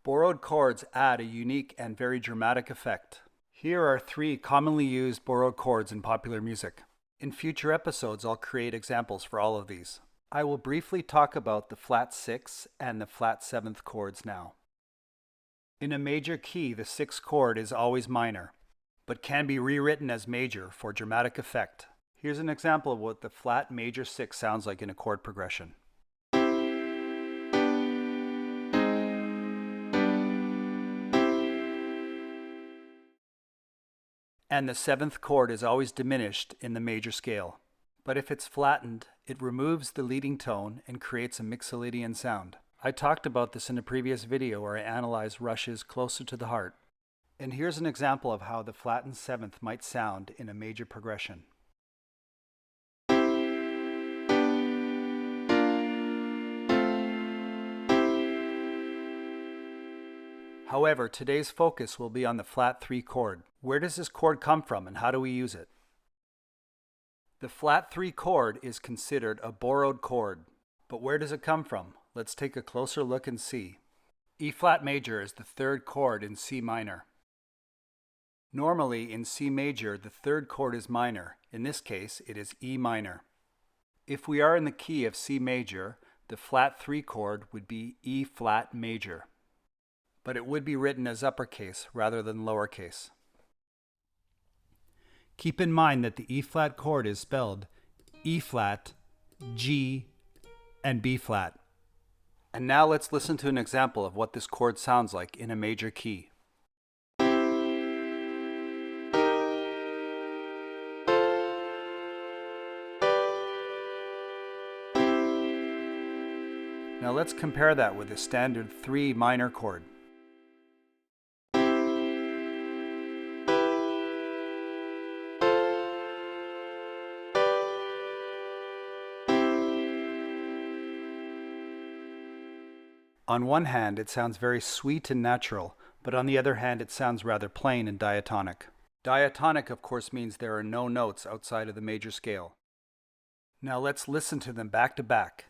Borrowed chords add a unique and very dramatic effect. Here are 3 commonly used borrowed chords in popular music. In future episodes, I'll create examples for all of these. I will briefly talk about the flat 6th and the flat 7th chords now. In a major key, the 6th chord is always minor, but can be rewritten as major for dramatic effect. Here's an example of what the flat major 6 sounds like in a chord progression. And the 7th chord is always diminished in the major scale. But if it's flattened, it removes the leading tone and creates a mixolydian sound. I talked about this in a previous video where I analyzed rushes closer to the heart. And here's an example of how the flattened 7th might sound in a major progression. However, today's focus will be on the flat 3 chord. Where does this chord come from and how do we use it? The flat 3 chord is considered a borrowed chord. But where does it come from? Let's take a closer look and see. E flat major is the 3rd chord in C minor. Normally in C major, the 3rd chord is minor. In this case, it is E minor. If we are in the key of C major, the flat 3 chord would be E flat major. But it would be written as uppercase rather than lowercase. Keep in mind that the E flat chord is spelled E flat, G, and B flat. And now let's listen to an example of what this chord sounds like in a major key. Now let's compare that with a standard 3 minor chord. On one hand, it sounds very sweet and natural, but on the other hand, it sounds rather plain and diatonic. Diatonic, of course, means there are no notes outside of the major scale. Now let's listen to them back to back.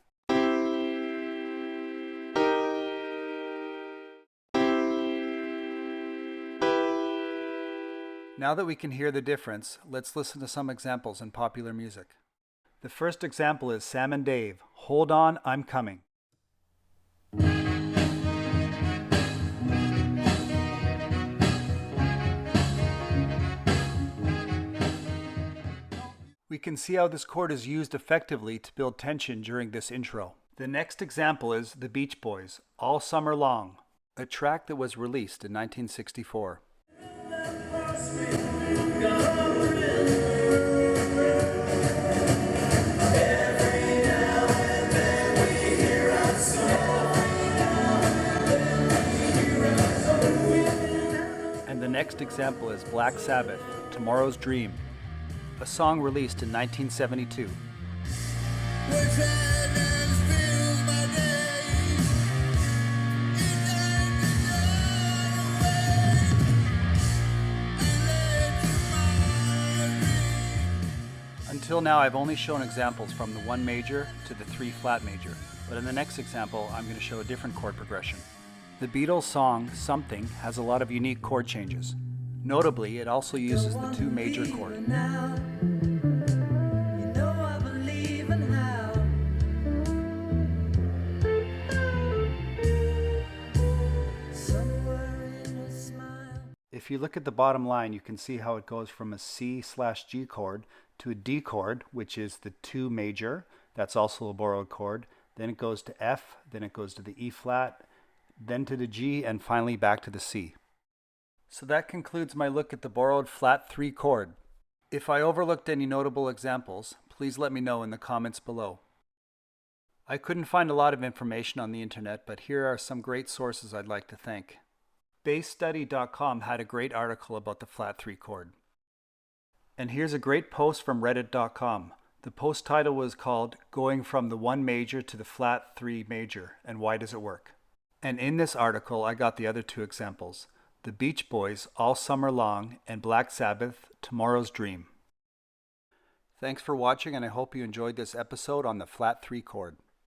Now that we can hear the difference, let's listen to some examples in popular music. The first example is Sam and Dave, Hold On, I'm Coming. We can see how this chord is used effectively to build tension during this intro. The next example is The Beach Boys, All Summer Long, a track that was released in 1964. And the next example is Black Sabbath, Tomorrow's Dream, a song released in 1972. Until now, I've only shown examples from the 1 major to the 3 flat major, but in the next example, I'm going to show a different chord progression. The Beatles song, Something, has a lot of unique chord changes. Notably, it also uses the 2 major chord. If you look at the bottom line, you can see how it goes from a C/G chord to a D chord, which is the 2 major. That's also a borrowed chord. Then it goes to F, then it goes to the E flat, then to the G, and finally back to the C. So that concludes my look at the borrowed flat 3 chord. If I overlooked any notable examples, please let me know in the comments below. I couldn't find a lot of information on the internet, but here are some great sources I'd like to thank. BassStudy.com had a great article about the flat 3 chord. And here's a great post from Reddit.com. The post title was called Going from the 1 major to the flat 3 major, and why does it work? And in this article, I got the other 2 examples. The Beach Boys, All Summer Long, and Black Sabbath, Tomorrow's Dream. Thanks for watching, and I hope you enjoyed this episode on the flat 3 chord.